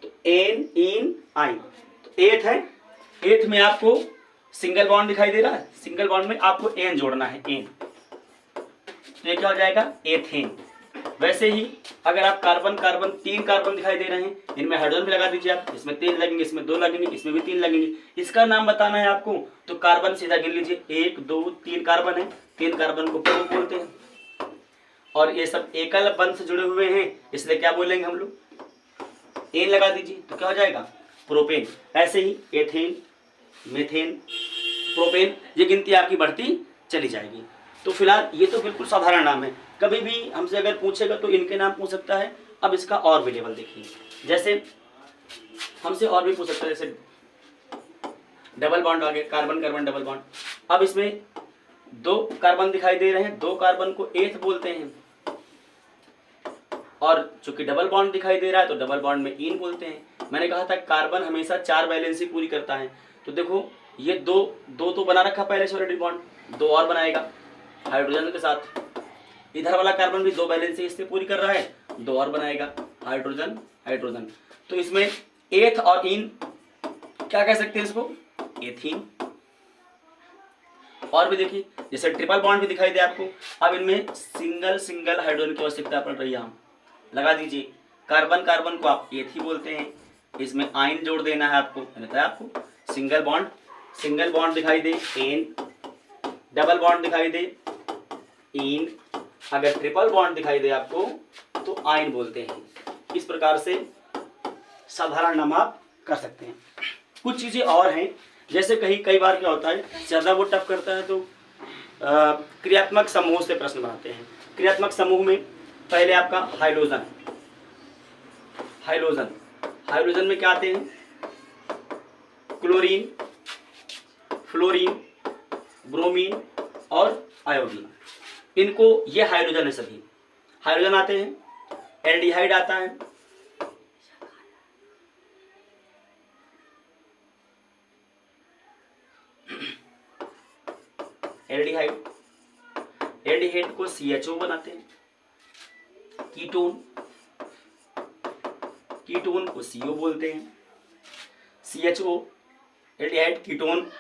तो एन इन आइन। तो एथ है, एथ में आपको सिंगल बॉन्ड दिखाई दे रहा है, सिंगल बॉन्ड में आपको एन जोड़ना है, एन। तो ये क्या हो जाएगा, एथेन। वैसे ही अगर आप कार्बन कार्बन 3 कार्बन दिखाई दे रहे हैं, इनमें हाइड्रोजन भी लगा दीजिए आप, इसमें 3 लगेंगे, इसमें 2 लगेंगे, इसमें भी 3 लगेंगे। इसका नाम बताना है आपको, तो कार्बन सीधा गिन लीजिए, 1 2 3 कार्बन है, 3 कार्बन को प्रोप बोलते हैं। और ये सब एकल बंध से जुड़े हुए हैं, इसलिए क्या बोलेंगे हम लोग, एन लगा दीजिए, तो क्या हो जाएगा, प्रोपेन। ऐसे ही एथेन, मेथेन, प्रोपेन, ये गिनती आपकी बढ़ती चली जाएगी। तो फिलहाल ये तो बिल्कुल साधारण नाम है, कभी भी हमसे अगर पूछेगा तो इनके नाम पूछ सकता है। अब इसका और भी लेवल देखिए, जैसे हमसे और भी पूछ सकता है, जैसे डबल बॉन्ड आ गया, कार्बन कार्बन डबल बॉन्ड। अब इसमें 2 कार्बन दिखाई दे रहे हैं, 2 कार्बन को एथ बोलते हैं, और चूंकि डबल बॉन्ड दिखाई दे रहा है तो डबल बॉन्ड में इन बोलते हैं। मैंने कहा था कार्बन हमेशा 4 वैलेंसी पूरी करता है, तो देखो ये 2 तो बना रखा पहले से ऑलरेडी बॉन्ड, 2 और बनाएगा हाइड्रोजन के साथ। इधर वाला कार्बन भी 2 बैलेंस इससे पूरी कर रहा है, 2 और बनाएगा, हाइड्रोजन हाइड्रोजन। तो इसमें एथ और इन क्या कह सकते हैं, इसको एथीन। और भी देखिए, जैसे ट्रिपल बॉन्ड भी दिखाई दे आपको। अब इनमें सिंगल सिंगल हाइड्रोजन की आवश्यकता पड़ रही है, हम लगा दीजिए, कार्बन कार्बन को आप एथी बोलते हैं, इसमें आइन जोड़ देना है आपको, मैंने बताया आपको। सिंगल बॉन्ड दिखाई दे एन, डबल बॉन्ड दिखाई दे इन, अगर ट्रिपल बॉन्ड दिखाई दे आपको तो आइन बोलते हैं। इस प्रकार से साधारण नाम आप कर सकते हैं। कुछ चीजें और हैं, जैसे कई बार क्या होता है, ज्यादा वो टफ करता है तो क्रियात्मक समूह से प्रश्न बनाते हैं। क्रियात्मक समूह में पहले आपका हाइड्रोजन में क्या आते हैं, क्लोरीन, फ्लोरीन, ब्रोमीन और आयोडीन। इनको, ये हाइड्रोजन है, सभी हाइड्रोजन आते हैं। एल्डिहाइड आता है, एल्डिहाइड को CHO बनाते हैं। कीटोन को CO बोलते हैं। CHO aldehyde ketone.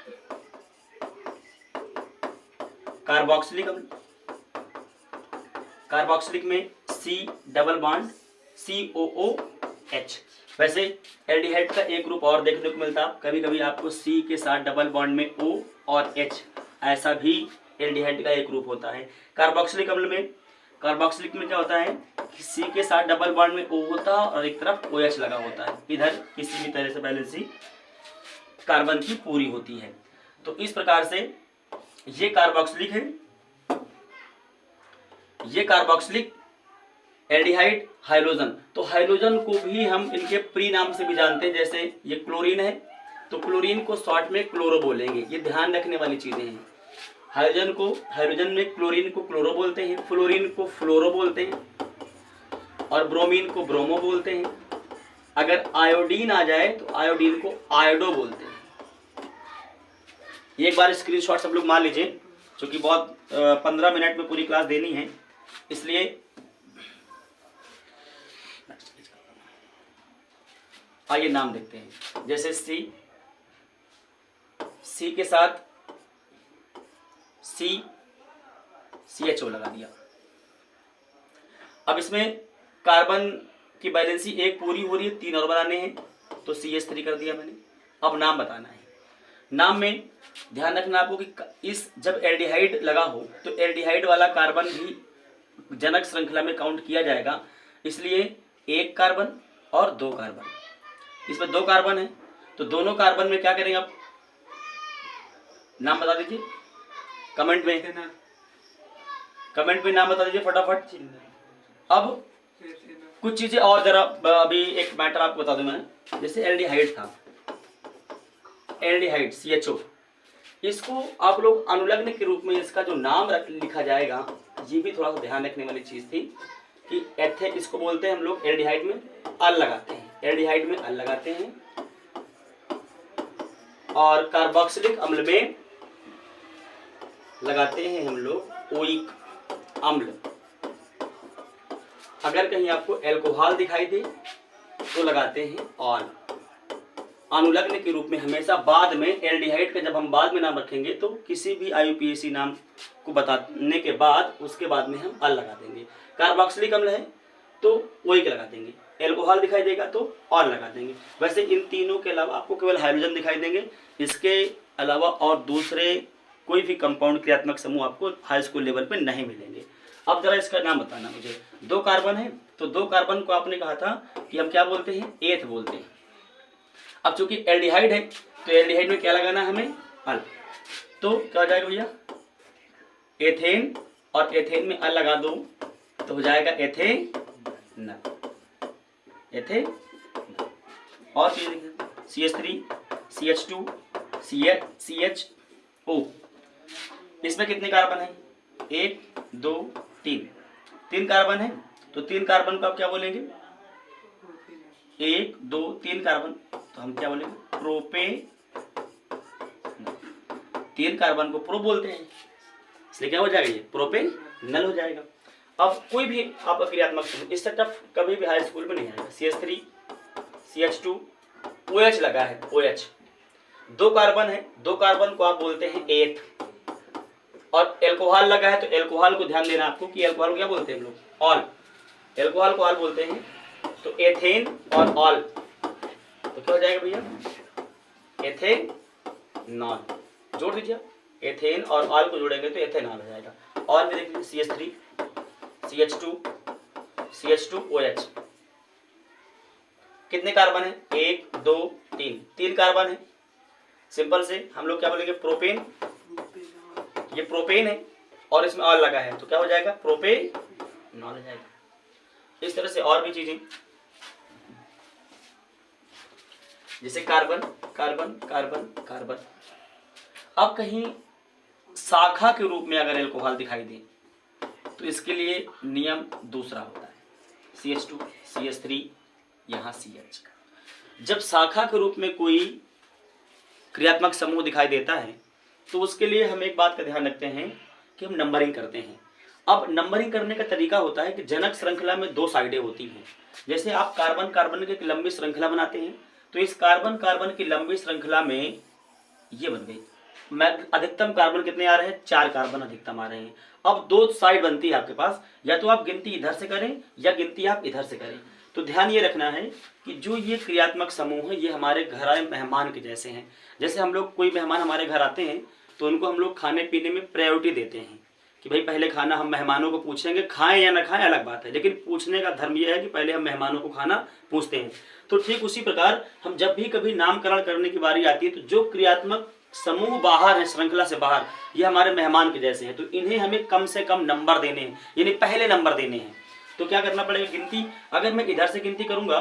कार्बोक्सिलिक में C डबल बॉन्ड COOH। वैसे एल्डिहाइड का एक ग्रुप और देखने को मिलता है, कभी कभी आपको C के साथ डबल बॉन्ड में O और H, ऐसा भी एल्डिहाइड का एक ग्रुप होता है। कार्बोक्सिलिक में क्या होता है कि C के साथ डबल बॉन्ड में O होता है और एक तरफ OH लगा होता है, इधर किसी भी तरह से बैलेंसी कार्बन की पूरी होती है। तो इस प्रकार से ये कार्बोक्सिलिक है, ये कार्बोक्सिलिक, एल्डिहाइड, हाइड्रोजन। तो हाइड्रोजन को भी हम इनके प्री नाम से भी जानते हैं, जैसे ये क्लोरीन है तो क्लोरीन को शॉर्ट में क्लोरो बोलेंगे, ये ध्यान रखने वाली चीजें हैं। हाइड्रोजन में क्लोरीन को क्लोरो बोलते हैं, फ्लोरीन को फ्लोरो बोलते हैं और ब्रोमीन को ब्रोमो बोलते हैं। अगर आयोडीन आ जाए तो आयोडीन को आयोडो बोलते हैं। एक बार स्क्रीनशॉट सब लोग मान लीजिए, क्योंकि बहुत 15 मिनट में पूरी क्लास देनी है, इसलिए आइए नाम देखते हैं। जैसे सी के साथ CHO लगा दिया, अब इसमें कार्बन की वैलेंसी 1 पूरी हो रही है, 3 और बनाने हैं, तो CH3 कर दिया मैंने। अब नाम बताना है। नाम में ध्यान रखना आपको कि इस जब एल्डिहाइड लगा हो तो एल्डिहाइड वाला कार्बन भी जनक श्रृंखला में काउंट किया जाएगा, इसलिए 1 कार्बन और 2 कार्बन। इसमें 2 कार्बन है तो दोनों कार्बन में क्या करेंगे आप, नाम बता दीजिए कमेंट में नाम बता दीजिए फटाफट। अब कुछ चीजें और जरा अभी एक मैटर आपको बता दूं मैं, जैसे एल्डिहाइड था, एल्डिहाइड CHO, इसको आप लोग अनुलग्न के रूप में इसका जो नाम लिखा जाएगा, ये भी थोड़ा सा ध्यान रखने वाली चीज थी कि एथे इसको बोलते हैं हम लोग एल्डिहाइड में अल लगाते हैं, एल्डिहाइड में अल लगाते हैं, और कार्बोक्सिलिक अम्ल में लगाते हैं हम लोग ओइक अम्ल। अगर कहीं आपको एल्कोहल दिखाई दे तो लगाते हैं ऑल। अनुलग्न के रूप में हमेशा बाद में एल्डिहाइड का जब हम बाद में नाम रखेंगे तो किसी भी IUPAC नाम को बताने के बाद उसके बाद में हम अल लगा देंगे। कार्बोक्सिलिक अम्ल है तो ओइक लगा देंगे, एल्कोहल दिखाई देगा तो ऑल लगा देंगे। वैसे इन तीनों के अलावा आपको केवल हाइड्रोजन दिखाई देंगे, इसके अलावा और दूसरे कोई भी कंपाउंड क्रियात्मक समूह आपको हाई स्कूल लेवल पे नहीं मिलेंगे। अब जरा इसका नाम बताना मुझे। 2 कार्बन है तो 2 कार्बन को आपने कहा था कि हम क्या बोलते हैं, एथ बोलते हैं। अब चूंकि एल्डिहाइड है तो एल्डिहाइड में क्या लगाना है हमें, अल, तो क्या हो जाएगा भैया, एथेन, और एथेन में अल लगा दो तो हो जाएगा एथेनल, एथेनल। और चीज CH3 CH2 CHO, इसमें कितने कार्बन है, 1 2 3 कार्बन है तो 3 कार्बन को आप क्या बोलेंगे, 1 2 3 कार्बन, तो हम क्या बोलेंगे, प्रोपे। 3 कार्बन को प्रो बोलते हैं, इसलिए क्या हो जाएगा, ये प्रोपे नल हो जाएगा। अब कोई भी आपका क्रियात्मक समूह इससे टफ कभी भी हाई स्कूल में नहीं आएगा। CH3 CH2 OH लगा है, OH 2 कार्बन है, 2 कार्बन को आप बोलते हैं एथ, और एल्कोहल लगा है तो एल्कोहल को ध्यान देना आपको कि एल्कोहल को क्या बोलते हैं हम लोग, ऑल, एल्कोहल को ऑल बोलते हैं, तो एथेन और ऑल, तो क्या हो जाएगा भैया, एथेनॉल। जोड़ दीजिए, एथेन और ऑल को जोड़ेंगे तो एथेनॉल हो जाएगा। और भी देख लीजिए, CH3 CH2 OH, कितने कार्बन है, 1 2 3 कार्बन है। सिंपल से हम लोग क्या बोलेंगे, प्रोपेन, ये प्रोपेन है और इसमें ऑल लगा है तो क्या हो जाएगा, प्रोपेनॉल हो जाएगा। इस तरह से और भी चीजें जैसे कार्बन कार्बन कार्बन कार्बन। अब कहीं शाखा के रूप में अगर एल्कोहल दिखाई दे तो इसके लिए नियम दूसरा होता है, CH2 CH3 यहाँ CH। जब शाखा के रूप में कोई क्रियात्मक समूह दिखाई देता है तो उसके लिए हम एक बात का ध्यान रखते हैं कि हम नंबरिंग करते हैं। अब नंबरिंग करने का तरीका होता है कि जनक श्रृंखला में 2 साइडें होती हैं। जैसे आप कार्बन कार्बन की एक लंबी श्रृंखला बनाते हैं तो इस कार्बन कार्बन की लंबी श्रृंखला में ये बन गई, अधिकतम कार्बन कितने आ रहे हैं, 4 कार्बन अधिकतम आ रहे हैं। अब 2 साइड बनती है आपके पास, या तो आप गिनती इधर से करें या गिनती आप इधर से करें। तो ध्यान ये रखना है कि जो ये क्रियात्मक समूह है ये हमारे घर आए मेहमान के जैसे हैं। जैसे हम लोग कोई मेहमान हमारे घर आते हैं तो उनको हम लोग खाने पीने में प्रायोरिटी देते हैं कि भाई पहले खाना हम मेहमानों को पूछेंगे, खाएं या ना खाएं अलग बात है, लेकिन पूछने का धर्म यह है कि पहले हम मेहमानों को खाना पूछते हैं। तो ठीक उसी प्रकार हम जब भी कभी नामकरण करने की बारी आती है तो जो क्रियात्मक समूह बाहर है, श्रृंखला से बाहर, ये हमारे मेहमान के जैसे हैं, तो इन्हें हमें कम से कम नंबर देने हैं, यानी पहले नंबर देने हैं। तो क्या करना पड़ेगा, गिनती अगर मैं इधर से गिनती करूंगा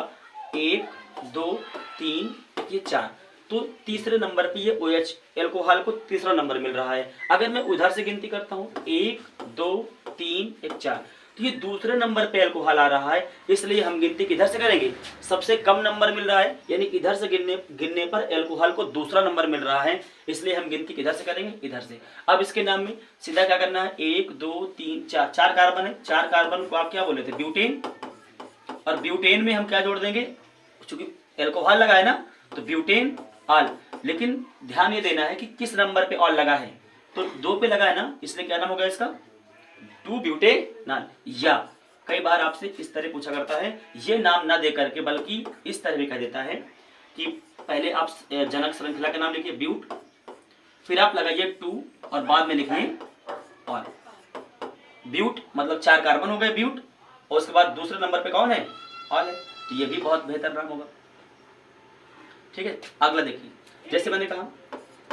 1 2 3 ये 4, तो तीसरे नंबर पे ये OH एल्कोहल को तीसरा नंबर मिल रहा है। अगर मैं उधर से गिनती करता हूँ 1 2 3 1 4, तो ये दूसरे नंबर पे एल्कोहल आ रहा है, इसलिए हम गिनती किधर से करेंगे, सबसे कम नंबर मिल रहा है, यानी इधर से गिनने पर एल्कोहल को दूसरा नंबर मिल रहा है, इसलिए हम गिनती किधर से करेंगे, इधर से। अब इसके नाम में सीधा क्या करना है, 1 2 3 4, 4 कार्बन है, 4 कार्बन को आप क्या बोले थे, ब्यूटेन, और ब्यूटेन में हम क्या जोड़ देंगे, चूंकि एल्कोहल लगा है ना तो ब्यूटेन ऑल, लेकिन ध्यान ये देना है कि किस नंबर पे ऑल लगा है, तो 2 पे लगा है ना, इसलिए क्या नाम होगा इसका, 2 ब्यूटेनॉल, या कई बार आपसे इस तरह पूछा करता है, ये नाम ना दे करके बल्कि इस तरह भी कह देता है कि पहले आप जनक श्रृंखला का नाम लिखिए ब्यूट, फिर आप लगाइए 2 और बाद में लिखिए ऑल। ब्यूट मतलब 4 कार्बन हो गए ब्यूट, और उसके बाद दूसरे नंबर पे कौन है, ऑल है। तो ये भी बहुत बेहतर नाम होगा। ठीक है, अगला देखिए, जैसे मैंने कहा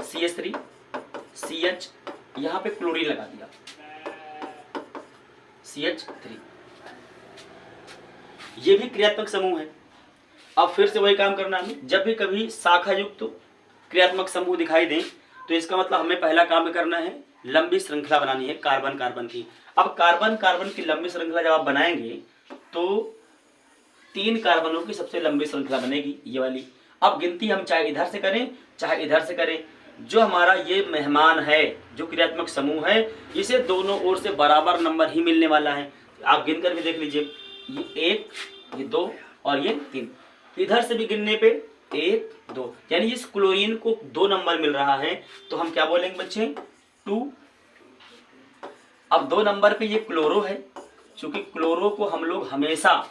CH3 CH, यहां पे क्लोरीन लगा दिया CH3, ये भी क्रियात्मक समूह है। अब फिर से वही काम करना है, जब भी कभी शाखा युक्त तो क्रियात्मक समूह दिखाई दें तो इसका मतलब हमें पहला काम करना है, लंबी श्रृंखला बनानी है कार्बन कार्बन की। अब कार्बन कार्बन की लंबी श्रृंखला जब आप बनाएंगे तो 3 कार्बनों की सबसे लंबी श्रृंखला बनेगी, ये वाली। अब गिनती हम चाहे इधर से करें चाहे इधर से करें, जो हमारा ये मेहमान है, जो क्रियात्मक समूह है, इसे दोनों ओर से बराबर नंबर ही मिलने वाला है। आप गिन करके देख लीजिए, ये 1, ये 2 और ये 3। इधर से भी गिनने पे 1 2, यानी इस क्लोरीन को 2 नंबर मिल रहा है, तो हम क्या बोलेंगे बच्चे, 2। अब 2 नंबर पे ये क्लोरो है, क्योंकि क्लोरो को हम लोग हमेशा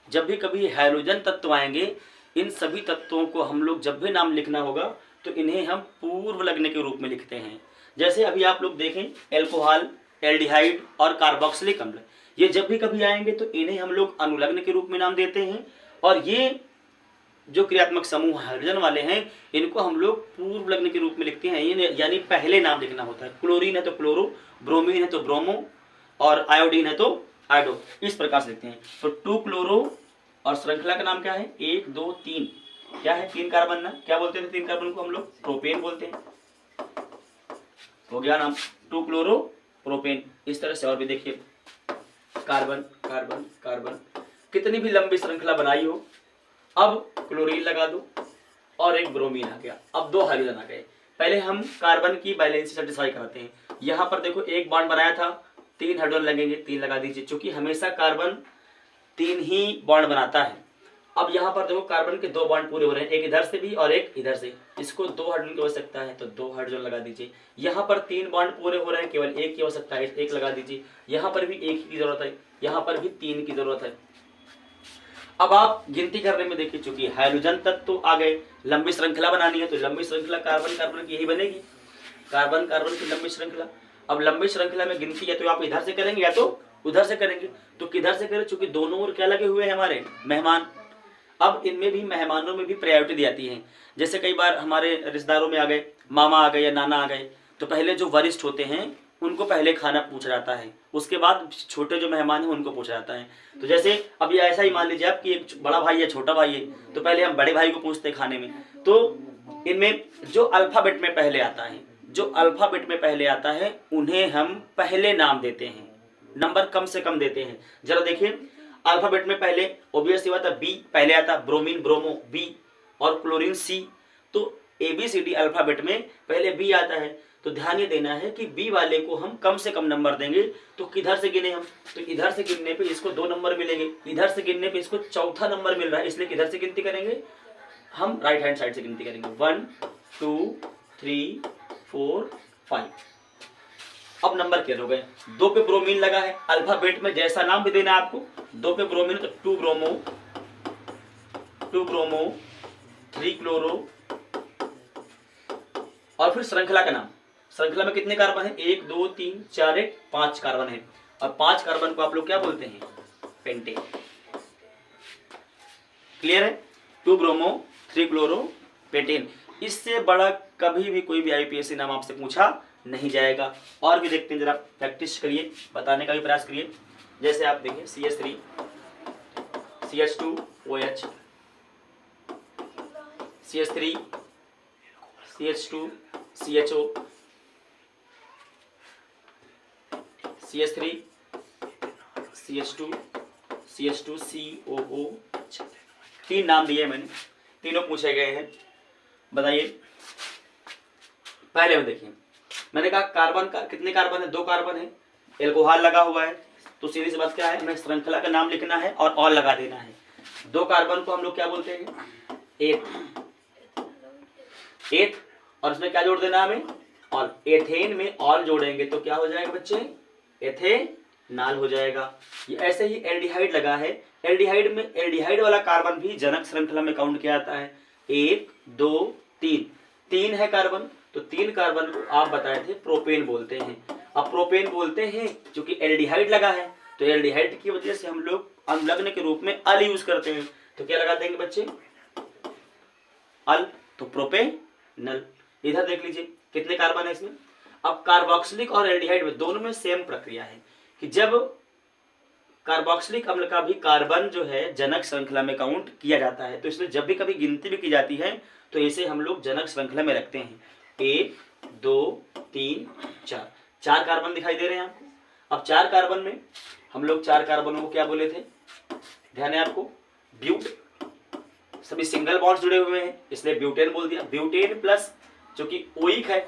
जब भी कभी हाइड्रोजन तत्व आएंगे, इन सभी तत्वों को हम लोग जब भी नाम लिखना होगा तो इन्हें हम पूर्व लग्न के रूप में लिखते हैं। जैसे अभी आप लोग देखें एल्कोहल, एल्डिहाइड और कार्बोक्सिलिक अम्ल, ये जब भी कभी आएंगे तो इन्हें हम लोग अनुलग्न के रूप में नाम देते हैं। और ये जो क्रियात्मक समूह हाइड्रोजन वाले हैं, इनको हम लोग पूर्व लग्न के रूप में लिखते हैं, यानी पहले नाम लिखना होता है। क्लोरीन है तो क्लोरो, ब्रोमीन है तो ब्रोमो, और आयोडीन है तो आयोडो, इस प्रकार से लिखते हैं। तो 2 क्लोरो, और श्रृंखला का नाम क्या है, 1 2 3, क्या है 3 कार्बन ना, क्या बोलते थे 3 कार्बन को हम लोग, प्रोपेन बोलते हैं। हो गया नाम 2 क्लोरो प्रोपेन। इस तरह से और भी देखिए, कार्बन कार्बन कार्बन, कितनी भी लंबी श्रृंखला बनाई हो, अब क्लोरीन लगा दो और एक ब्रोमीन आ गया, अब 2 हाइड्रोजन आ गए। पहले हम कार्बन की बैलेंस सेटिस्फाई कराते हैं। यहाँ पर देखो 1 बॉन्ड बनाया था, 3 हाइड्रोजन लगेंगे, 3 लगा दीजिए, क्योंकि हमेशा कार्बन 3 ही बॉन्ड बनाता है। अब यहाँ पर देखो कार्बन के 2 बॉन्ड पूरे हो रहे हैं, एक इधर से भी और एक इधर से, इसको 2 हाइड्रोजन की आवश्यकता है तो 2 हाइड्रोजन लगा दीजिए। यहाँ पर 3 बॉन्ड पूरे हो रहे हैं, केवल 1 की आवश्यकता है, 1 लगा दीजिए। यहाँ पर भी 1 की जरूरत है, यहाँ पर भी 3 की जरूरत है। अब आप गिनती करने में देखिए, चूंकि हाइड्रोजन तत्व तो आ गए, लंबी श्रृंखला बनानी है तो लंबी श्रृंखला कार्बन कार्बन की यही बनेगी, कार्बन कार्बन की लंबी श्रृंखला। अब लंबी श्रृंखला में गिनती है तो आप इधर से करेंगे या तो उधर से करेंगे, तो किधर से करें, चूंकि दोनों ओर क्या लगे हुए हैं हमारे मेहमान। अब इनमें भी मेहमानों में भी प्रायोरिटी दी जाती है। जैसे कई बार हमारे रिश्तेदारों में आ गए, मामा आ गए या नाना आ गए, तो पहले जो वरिष्ठ होते हैं उनको पहले खाना पूछा जाता है, उसके बाद छोटे जो मेहमान हैं उनको पूछा जाता है। तो जैसे अभी ऐसा ही मान लीजिए आप कि एक बड़ा भाई है छोटा भाई है, तो पहले हम बड़े भाई को पूछते हैं खाने में। तो इनमें जो अल्फाबेट में पहले आता है, जो अल्फाबेट में पहले आता है, उन्हें हम पहले नाम देते हैं, नंबर कम से कम देते हैं। जरा देखिए, अल्फाबेट में पहले ऑब्वियस ही बात है, बी पहले आता, ब्रोमीन ब्रोमो बी, और क्लोरीन सी। तो ABCD अल्फाबेट में पहले बी आता है, तो ध्यान ये देना है कि बी वाले को हम कम से कम नंबर देंगे। तो किधर से गिने हम, तो इधर से गिनने पे इसको 2 नंबर मिलेंगे, इधर से गिनने पे इसको चौथा नंबर मिल रहा है, इसलिए किधर से गिनती करेंगे हम, राइट हैंड साइड से गिनती करेंगे, 1 2 3 4 5। अब नंबर क्या हो गए, 2 पे ब्रोमीन लगा है, अल्फाबेट में जैसा नाम भी देना है आपको, 2 पे ब्रोमीन तो 2 ब्रोमो 3 क्लोरो, और फिर श्रृंखला का नाम। श्रृंखला में कितने कार्बन है, 1 2 3 4 1 5 कार्बन है, और 5 कार्बन को आप लोग क्या बोलते हैं, पेंटेन। क्लियर है, 2 ब्रोमो 3 क्लोरो पेंटेन। इससे बड़ा कभी भी कोई भी IUPAC नाम आपसे पूछा नहीं जाएगा। और भी देखते हैं, जरा प्रैक्टिस करिए, बताने का भी प्रयास करिए। जैसे आप देखिए CH3 CH2 OH, CH3 CH2 CHO, CH3 CH2 CH2 COO। 3 नाम दिए मैंने, तीनों पूछे गए हैं। बताइए, पहले में देखिए, मैंने कहा कार्बन का कितने कार्बन है, 2 कार्बन है, एल्कोहल लगा हुआ है, तो सीधी सी बात क्या है, हमें श्रृंखला का नाम लिखना है और ऑल लगा देना है। 2 कार्बन को हम लोग क्या बोलते हैं, एथ, और इसमें क्या जोड़ देना हमें, ऑल। एथेन में ऑल जोड़ेंगे तो क्या हो जाएगा बच्चे, एथेनॉल। नाल हो जाएगा। ये ऐसे ही एल्डिहाइड लगा है, एल्डिहाइड में एल्डिहाइड वाला कार्बन भी जनक श्रृंखला में काउंट किया जाता है। 1 2 3, 3 है कार्बन, तो 3 कार्बन को आप बताए थे प्रोपेन बोलते हैं। अब प्रोपेन बोलते हैं क्योंकि एल्डिहाइड लगा है, तो एल्डिहाइड की वजह से हम लोग अनुलग्न के रूप में अल यूज करते हैं। तो क्या लगा देंगे बच्चे, अल, तो प्रोपेनल। इधर देख लीजिए कितने कार्बन है इसमें। अब कार्बोक्सिलिक और एल्डिहाइड में दोनों में सेम प्रक्रिया है कि जब कार्बोक्सिलिक अम्ल का भी कार्बन जो है जनक श्रृंखला में काउंट किया जाता है, तो इसलिए जब भी कभी गिनती भी की जाती है तो इसे हम लोग जनक श्रृंखला में रखते हैं। 1 2 3 4, 4 कार्बन दिखाई दे रहे हैं आपको। अब 4 कार्बन में हम लोग 4 कार्बनों को क्या बोले थे, ध्यान है आपको, ब्यूट, सभी सिंगल बॉन्ड्स जुड़े हुए हैं इसलिए ब्यूटेन बोल दिया। ब्यूटेन प्लस जो कि ओइक है,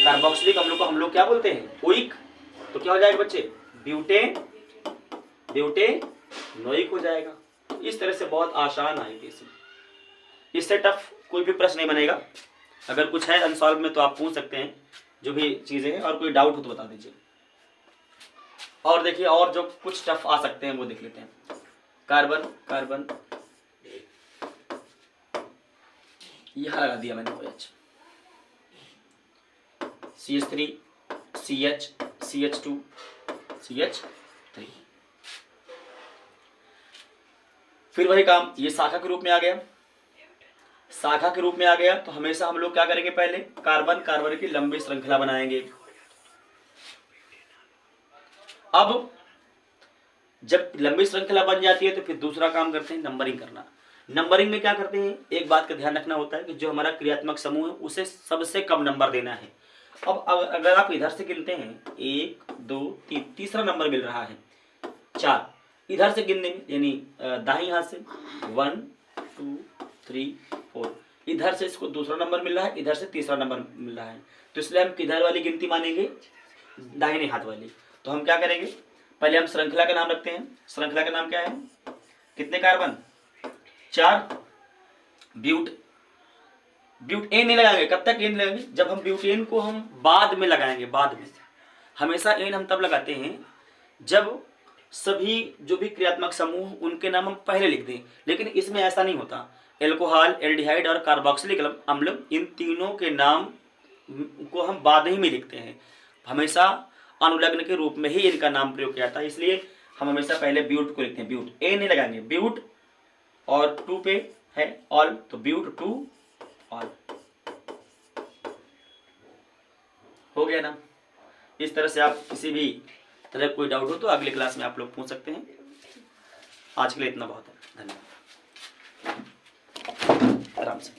कार्बोक्सिलिक अम्लों को हम लोग क्या बोलते हैं, ओइक, तो क्या हो जाएगा बच्चे, ब्यूटेन, ब्यूटेनोइक हो जाएगा। तो इस तरह से बहुत आसान आएगी, इससे टफ कोई भी प्रश्न नहीं बनेगा। अगर कुछ है अनसॉल्व में तो आप पूछ सकते हैं जो भी चीजें हैं, और कोई डाउट हो तो बता दीजिए। और देखिए और जो कुछ टफ आ सकते हैं वो देख लेते हैं। कार्बन कार्बन यहां लगा दिया मैंने OH, CH3 CH CH2 CH3, फिर वही काम, ये शाखा के रूप में आ गया। शाखा के रूप में आ गया तो हमेशा हम लोग क्या करेंगे, पहले कार्बन कार्बन की लंबी श्रृंखला बनाएंगे। अब जब लंबी श्रृंखला बन जाती है तो फिर दूसरा काम करते हैं, नंबरिंग करना। नंबरिंग में क्या करते हैं, एक बात का ध्यान रखना होता है कि जो हमारा क्रियात्मक समूह है उसे सबसे कम नंबर देना है। अब अगर आप इधर से गिनते हैं 1 2 3, तीसरा नंबर मिल रहा है 4, इधर से गिनने में यानी दाहिने हाथ से 1 2 3 4, इधर से इसको दूसरा नंबर मिल रहा है, इधर से तीसरा नंबर मिल रहा है, तो इसलिए हम किधर वाली गिनती मानेंगे, दाहिने हाथ वाली। तो हम क्या करेंगे, पहले हम श्रृंखला का नाम रखते हैं। श्रृंखला का नाम क्या है, कितने कार्बन, 4। ब्यूटेन नहीं लगाएंगे, कब तक एन लगाएंगे, जब हम ब्यूटेन को हम बाद में लगाएंगे, बाद में। हमेशा एन हम तब लगाते हैं जब सभी जो भी क्रियात्मक समूह उनके नाम हम पहले लिख दें, लेकिन इसमें ऐसा नहीं होता। एल्कोहल, एल्डिहाइड और कार्बोक्सिलिक अम्ल, इन तीनों के नाम को हम बाद ही में लिखते हैं। हमेशा अनुलग्न के रूप में ही इनका नाम प्रयोग किया जाता है, इसलिए हम हमेशा पहले ब्यूट को लिखते हैं। ब्यूट, ए नहीं लगाएंगे, ब्यूट और 2 पे है ऑल, तो ब्यूट 2 ऑल हो गया ना। इस तरह से आप किसी भी तरह कोई डाउट हो तो अगले क्लास में आप लोग पूछ सकते हैं। आज के लिए इतना बहुत है, धन्यवाद, आराम से।